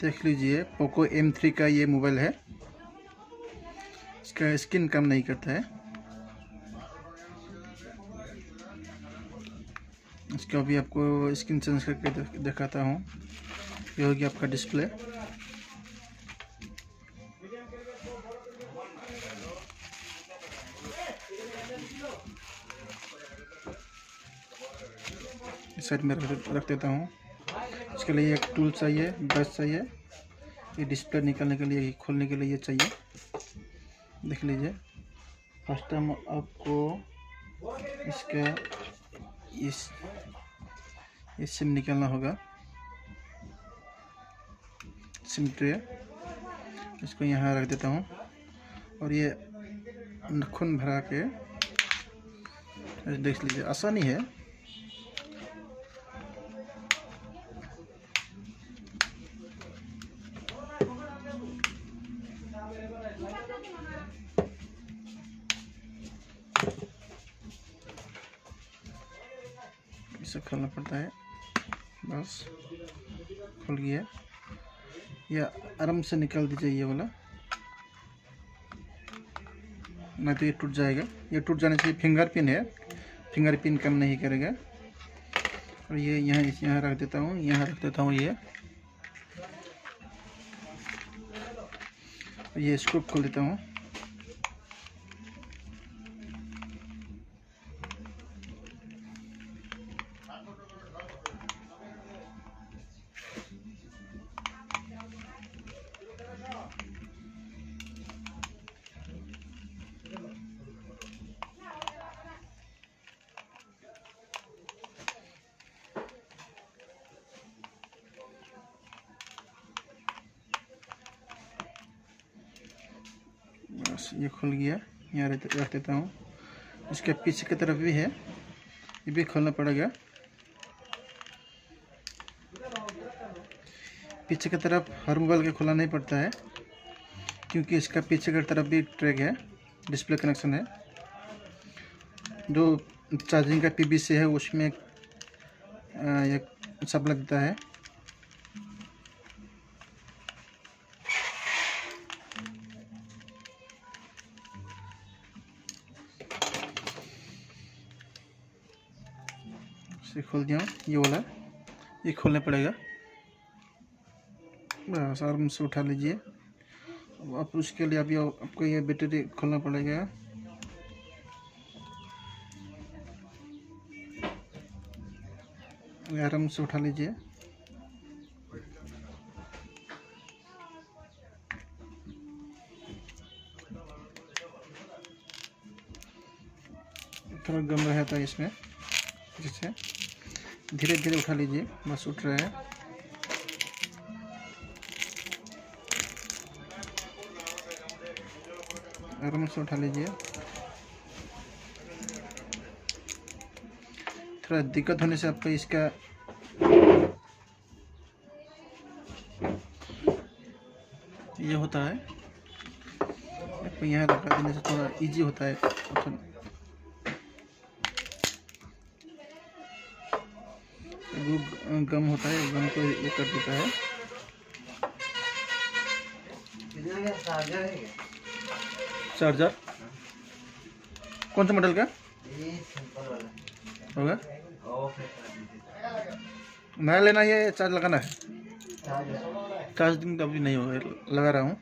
देख लीजिए, Poco M3 का ये मोबाइल है। इसका स्क्रीन काम नहीं करता है। इसका अभी आपको स्क्रीन चेंज करके दिखाता हूँ। ये होगी आपका डिस्प्ले। इस साइड में रख देता हूँ। इसके लिए एक टूल चाहिए, ब्रश चाहिए। ये डिस्प्ले निकालने के लिए, खोलने के लिए ये चाहिए। देख लीजिए, फर्स्ट टाइम आपको इसका इस सिम निकालना होगा। सिम ट्रे इसको यहाँ रख देता हूँ और ये नाखून भरा के देख लीजिए, आसानी है। इसे खोलना पड़ता है, बस खुल गया। या आराम से निकाल दीजिए ये वाला, नहीं तो ये टूट जाएगा। ये टूट जाने से फिंगरप्रिंट है, फिंगरप्रिंट काम नहीं करेगा। और ये यहाँ रख देता हूँ, यहाँ रख देता हूँ। ये स्क्रू खोल देता हूँ। बस ये खुल गया, यहाँ रख देता हूँ। इसके पीछे की तरफ भी है, ये भी खोलना पड़ेगा। पीछे की तरफ हर मोबाइल के खोलना नहीं पड़ता है, क्योंकि इसका पीछे की तरफ भी ट्रैक है, डिस्प्ले कनेक्शन है। जो चार्जिंग का PVC है उसमें ये सब लगता है। इसे खोल दिया, ये वाला ये खोलना पड़ेगा। बस आराम से उठा लीजिए। अब उसके लिए अभी आपको ये बैटरी खोलना पड़ेगा। आराम से उठा लीजिए। थोड़ा गम रहता है इसमें, जिससे धीरे धीरे उठा लीजिए। बस उठ रहा है। आराम से उठा लीजिए। थोड़ा दिक्कत होने से आपको इसका ये होता है, आपको यहाँ लगा देने से थोड़ा इजी होता है। वो गम होता है, गम को ये कर देता है। चार्जर कौन सा मॉडल का होगा? नया लेना है या चार्ज लगाना है? चार्जिंग तो अभी नहीं होगा, लगा रहा हूँ।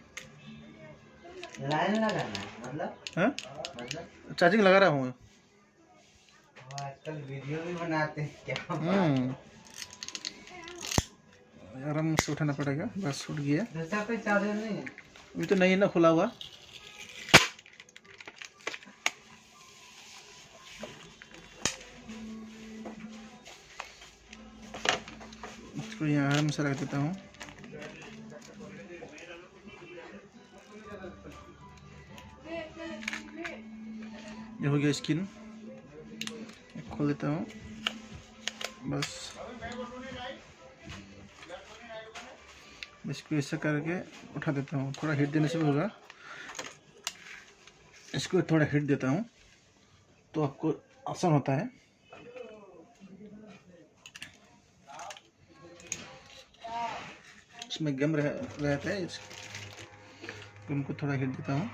लाइन लगाना है मतलब? हाँ, चार्जिंग लगा रहा हूँ। आजकल वीडियो भी बनाते हैं क्या? आराम से उठाना पड़ेगा। बस उठ गया। दूसरा कोई चार्जर नहीं है? अभी तो नहीं है ना, खुला हुआ। इसको यहाँ आराम से रख देता हूँ। ये हो गया स्क्रीन, खोल देता हूँ। बस इसको ऐसा करके उठा देता हूँ। थोड़ा हीट देने से भी होगा। इसको थोड़ा हीट देता हूँ तो आपको आसान होता है। इसमें गम रहता है, इस गम को थोड़ा हिट देता हूँ।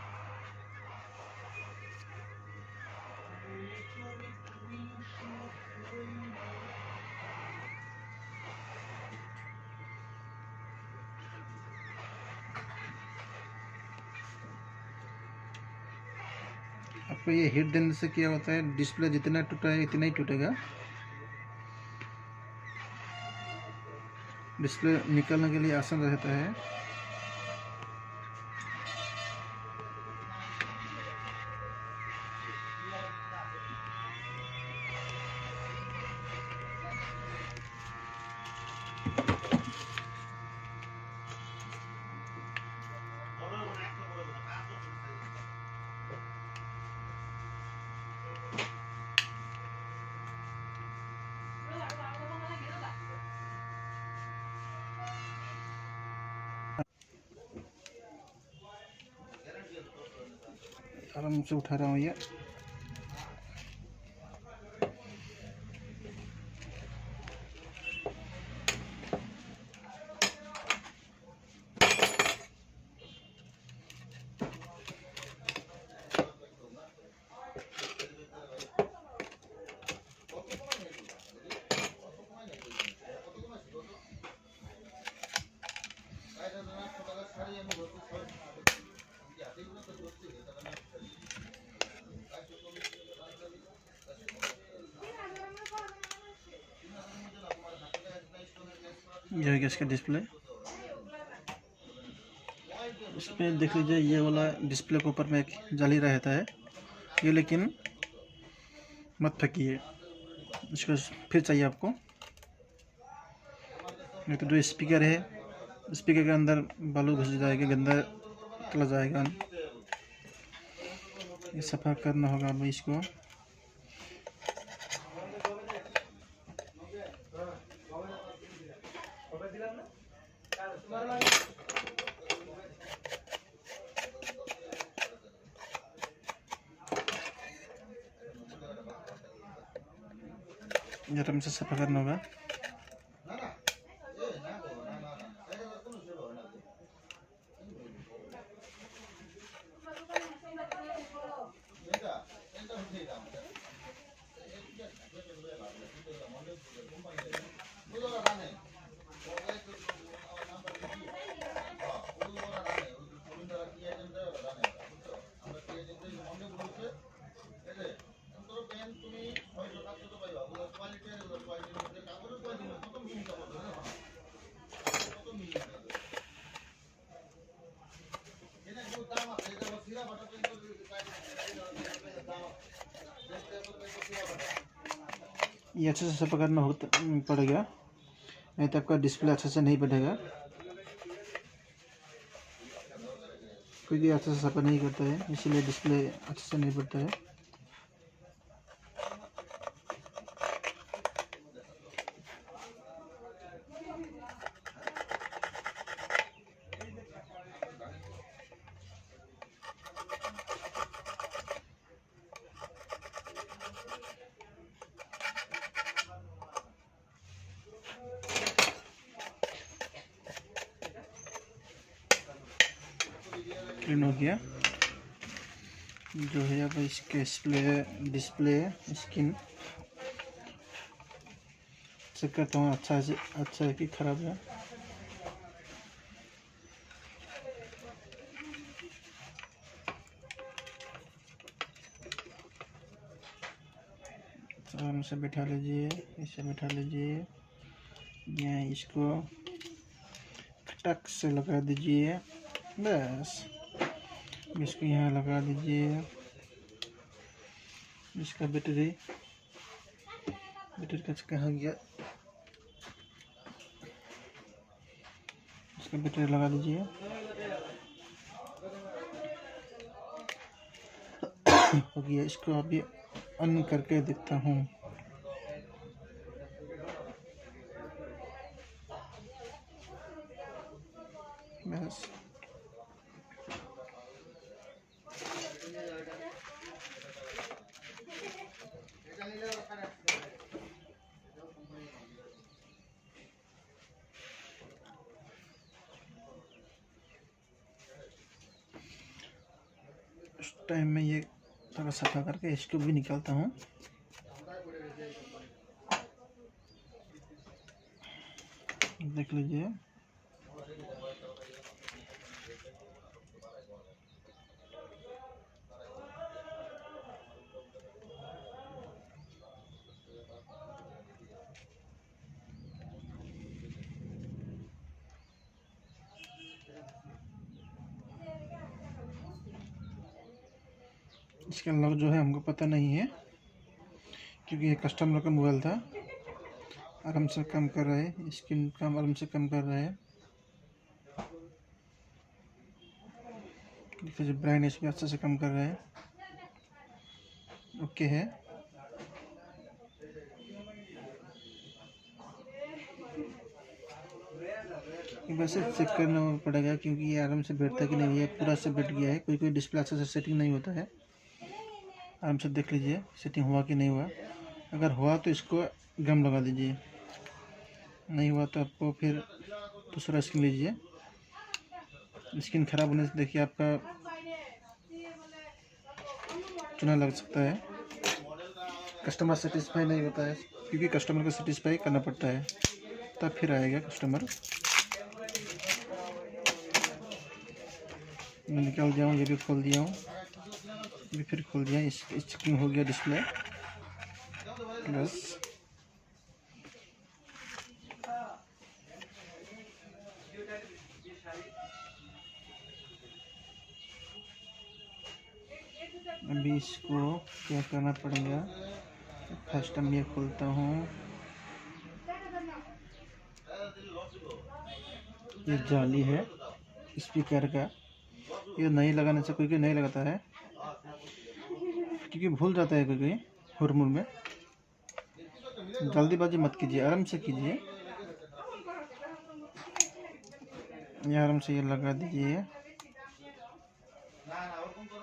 आपको ये हिट देने से क्या होता है, डिस्प्ले जितना टूटा है इतना ही टूटेगा। डिस्प्ले निकालने के लिए आसान रहता है। आराम से उठा रहा हूँ ये। ये है इसका डिस्प्ले। इसमें देख लीजिए, ये वाला डिस्प्ले के ऊपर में एक जाली रहता है ये, लेकिन मत फेंकिए इसको, फिर चाहिए आपको। नहीं तो जो स्पीकर है, स्पीकर के अंदर बालू घुस जाएगा, गंदा चला जाएगा। ये सफा करना होगा अब इसको। आराम से सफा करना होगा। ये अच्छे से पकड़ना पड़ेगा, नहीं तो आपका डिस्प्ले अच्छे से नहीं बढ़ेगा। क्योंकि अच्छे से सफा नहीं करता है, इसीलिए डिस्प्ले अच्छे से नहीं बढ़ता है। क्लीन हो गया। जो है अब इसके डिस्प्ले स्क्रीन चेक करता हूँ, अच्छा है कि खराब है। आराम से बैठा लीजिए, इसे बैठा लीजिए, यहाँ इसको खटक से लगा दीजिए, बस इसको यहाँ लगा दीजिए। इसका बैटरी का कहाँ गया, इसका बैटरी लगा दीजिए। हो गया। इसको अभी ऑन करके देखता हूँ। बस टाइम में ये थोड़ा सफा करके इसको भी निकालता हूँ। देख लीजिए, इसका लॉक जो है हमको पता नहीं है, क्योंकि ये कस्टमर का मोबाइल था। आराम से काम कर रहा है, स्क्रीन काम आराम से काम कर रहा है। फिर ब्राइटनेस भी अच्छे से काम कर रहा है, ओके है। वैसे चेक करना पड़ेगा, क्योंकि ये आराम से बैठता कि नहीं है, पूरा से बैठ गया है। कोई कोई डिस्प्ले अच्छे से सेटिंग नहीं होता है। आराम से देख लीजिए सेटिंग हुआ कि नहीं हुआ। अगर हुआ तो इसको गम लगा दीजिए, नहीं हुआ तो आपको फिर दूसरा स्क्रीन लीजिए। स्क्रीन खराब होने से देखिए आपका चूना लग सकता है। कस्टमर सेटिस्फाई नहीं होता है, क्योंकि कस्टमर को सेटिस्फाई करना पड़ता है, तब फिर आएगा कस्टमर। मैं निकाल दिया हूँ, ये भी खोल दिया हूँ, ये भी फिर खोल दिया। इस चेकिंग हो गया डिस्प्ले। बस अभी इसको क्या करना पड़ेगा। फर्स्ट टाइम ये खोलता हूँ, ये जाली है स्पीकर का, ये नहीं लगाने से कोई नहीं लगाता है, क्योंकि भूल जाता है कोई हुरमुर में। जल्दीबाजी मत कीजिए, आराम से कीजिए। ये आराम से ये लगा दीजिए,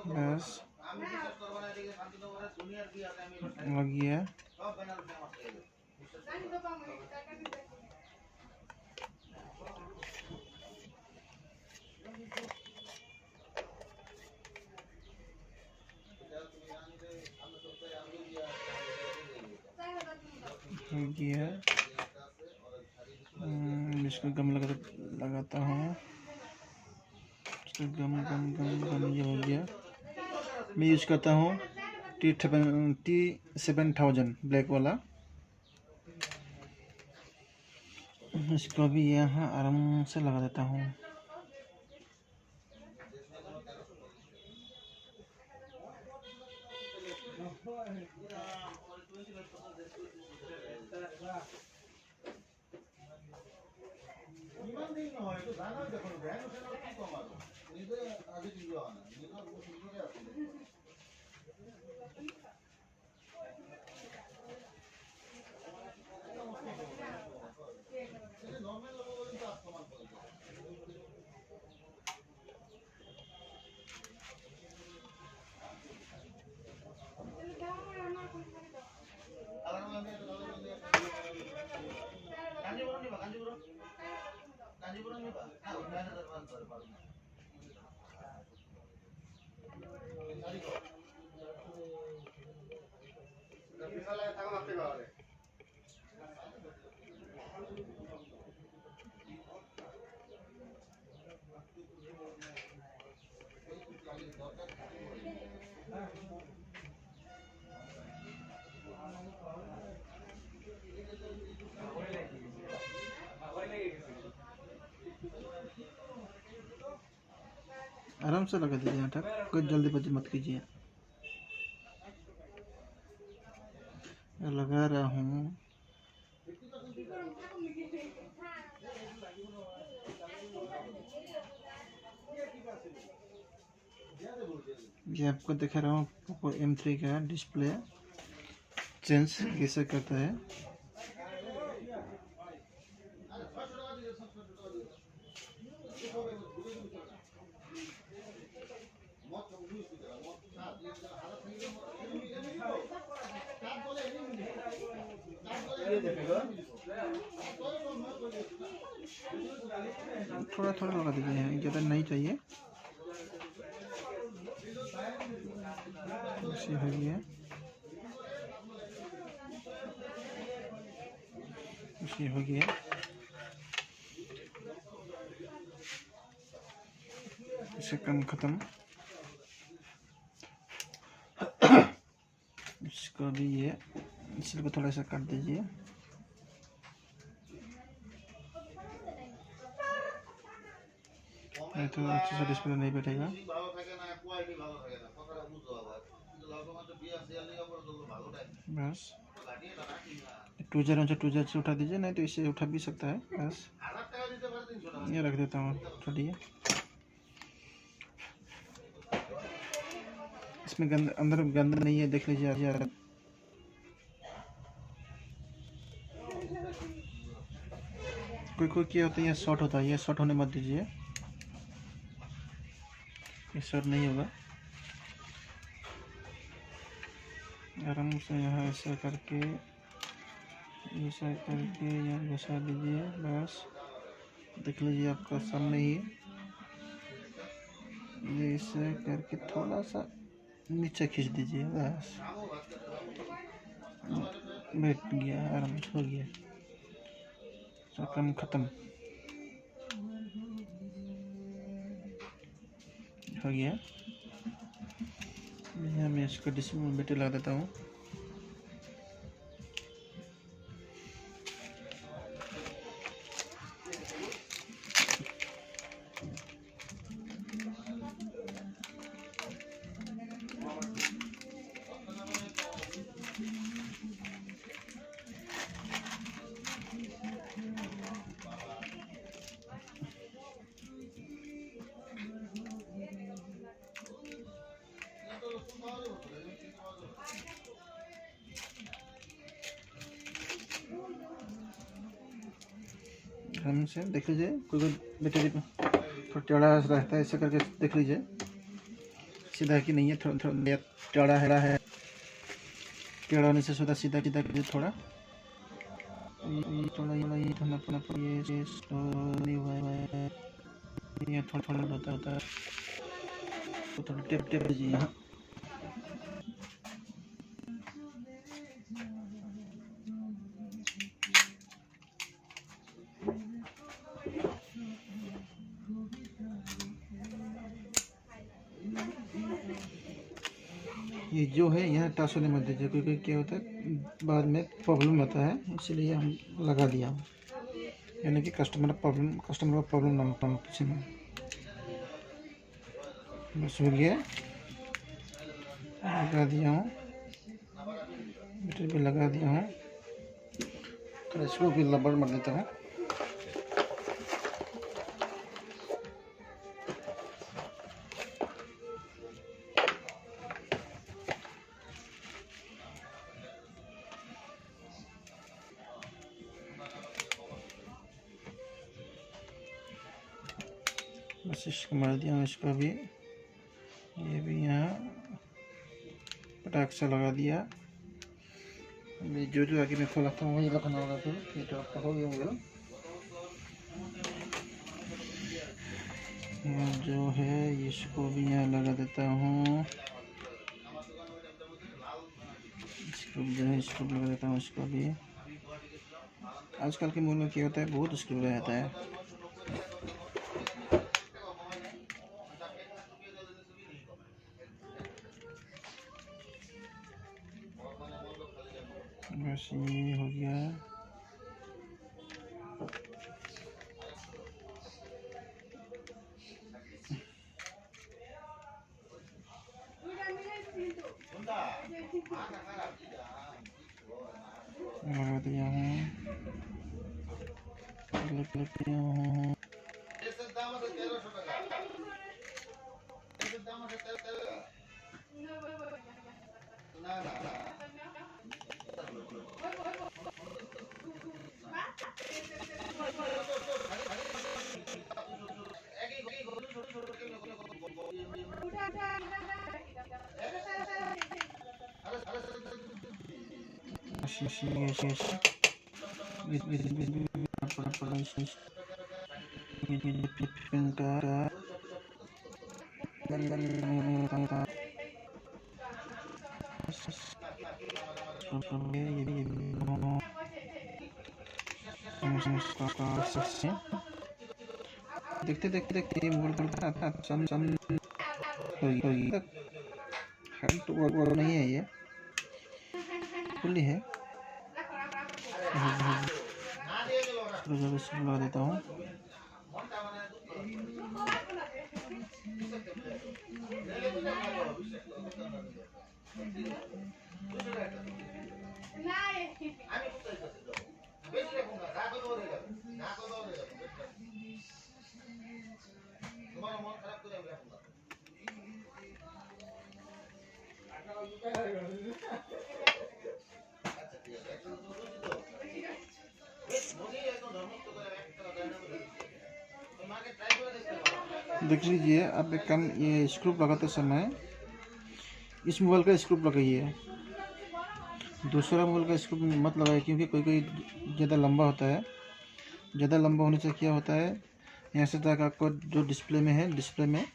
बस लग गया। इसको गम लगाता हूँ। गम गम गम गम ये हो गया। मैं यूज करता हूँ T7000 ब्लैक वाला। इसको भी यहाँ आराम से लगा देता हूँ। आराम से लगा दीजिए यहाँ तक, कोई जल्दीबाजी मत कीजिए। लगा रहा हूँ। ये आपको दिखा रहा हूँ पोको M3 का डिस्प्ले चेंज कैसे करता है। थोड़ा थोड़ा लगा दीजिए, ज़्यादा नहीं चाहिए। से हो गया, इसे हो गया। इसे काम खत्म। इसको भी ये इसी को थोड़ा सा काट दीजिए। नहीं तो अच्छे से डिस्प्ले नहीं बैठेगा। बस 2 से उठा दीजिए, नहीं तो इसे उठा भी सकता है। बस ये रख देता हूँ, छोड़िए। इसमें अंदर गंदा नहीं है, देख लीजिए। कोई क्या होता है, ये शॉर्ट होता है, ये शॉर्ट होने मत दीजिए, ये शॉर्ट नहीं होगा। आराम से यहाँ ऐसा करके यहाँ घुसा दीजिए। बस देख लीजिए, आपका सामने ही ये ऐसे करके थोड़ा सा नीचे खींच दीजिए। बस बैठ गया, आराम से हो गया, सब काम खत्म हो गया। यहाँ मैं इसको डिस्प्ले बैटरी लगा देता हूँ। हमसे देख लीजिए, कोई बैटरी थोड़ा टेढ़ा रहता है, ऐसे करके देख लीजिए सीधा है कि नहीं है। थोड़ा टेढ़ा है, टेढ़ा होने से सीधा सीधा कीजिए थोड़ा। थोड़ा ये थोड़ा होता है, तो थोड़ा टेप दीजिए यहाँ। ये जो है यहाँ टच होने मत दीजिए, क्योंकि क्या होता है बाद में प्रॉब्लम होता है, इसलिए हम लगा दिया, यानी कि कस्टमर का प्रॉब्लम ना होता किसी में। बस हो गया, लगा दिया हूँ, बैटरी भी लगा दिया हूँ। थोड़ा इसको भी रबड़ मार देता हूँ। बस इसको मार दिया हूँ, इसको भी, ये भी यहाँ पटाख से लगा दिया। अभी जो आगे मैं खोला था वही लगाना होगा, फिर ये तो आपका हो गया होगा। जो है इसको भी यहाँ लगा देता हूँ, इसको जो है इसको लगा देता हूँ, इसको भी। आजकल के मोबाइल में क्या होता है, बहुत स्क्रू रहता है। बस ये हो गया। लगा दिया हूँ, लिख दिया हूँ। देखते देखते देखते मोबाइल तो बड़ा नहीं है, ये खुली है। लगा देता हूँ। देख लीजिए आप, एक काम, ये स्क्रू लगाते समय इस मोबाइल का स्क्रू लगाइए, दूसरा मोबाइल का स्क्रू मत लगाइए, क्योंकि कोई कोई ज़्यादा लंबा होता है। ज़्यादा लंबा होने से क्या होता है, यहाँ से तक आपको जो डिस्प्ले में है, डिस्प्ले में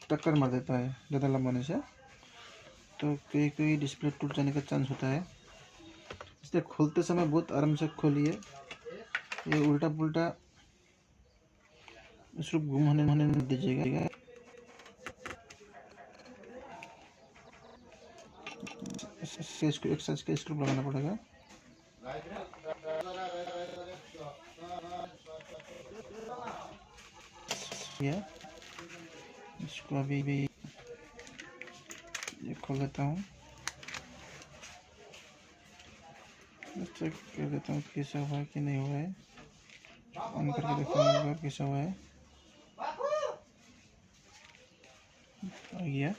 टक्कर मार देता है ज़्यादा लंबा होने से, तो कोई डिस्प्ले टूट जाने का चांस होता है। इसलिए खोलते समय बहुत आराम से खोलिए। ये उल्टा पुल्टा स्क्रू गुम होने नहीं दीजिएगा। एक साइज का स्क्रू लगाना पड़ेगा। इसको अभी भी ये खोल देता हूँ, चेक कर देता हूँ कैसा हुआ है कि नहीं हुआ है, ऑन करके देखता हूँ कैसा हुआ है। आ गया,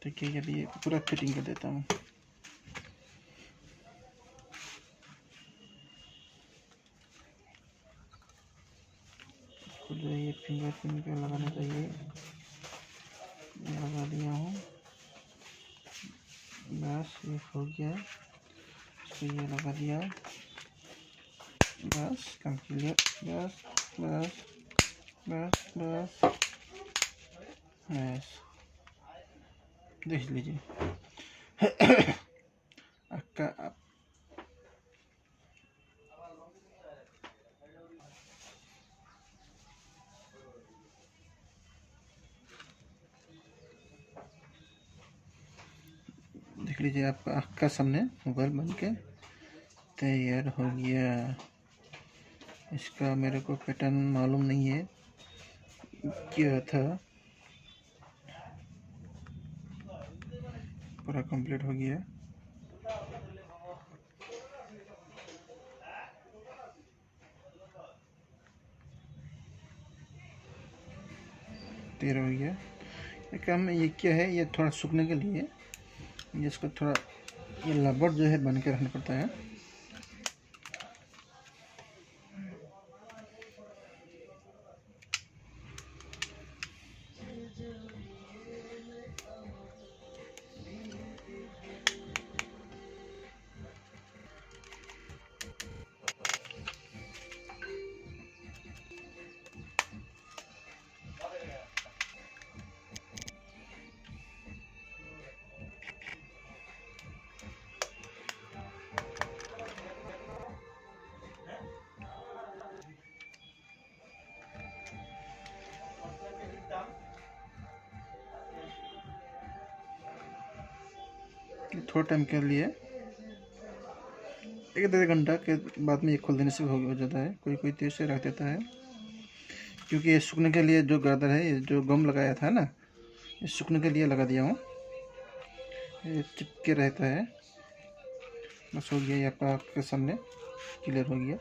ठीक है। अभी पूरा फिटिंग कर देता हूँ। जो ये फिंगरप्रिंट पे लगाना चाहिए, लगा दिया हूँ। बस ये हो गया, इसको ये लगा दिया, बस काम क्लियर। बस बस बस बस बस, देख लीजिए। आपका देख लीजिए, आपका आँख का सामने मोबाइल बन के तैयार हो गया। इसका मेरे को पैटर्न मालूम नहीं है क्या था, पूरा कंप्लीट हो गया। तैयार हो गया। ये काम, ये क्या है, ये थोड़ा सूखने के लिए इसको थोड़ा ये रबड़ जो है बन के रखना पड़ता है। थोड़ा टाइम के लिए, 1-1.5 घंटा के बाद में ये खोल देने से हो जाता है। कोई कोई तेज से रख देता है, क्योंकि ये सूखने के लिए जो गादर है, ये जो गम लगाया था ना, ये सूखने के लिए लगा दिया हूँ, ये चिपके रहता है। बस हो गया, ये आपका सामने क्लियर हो गया।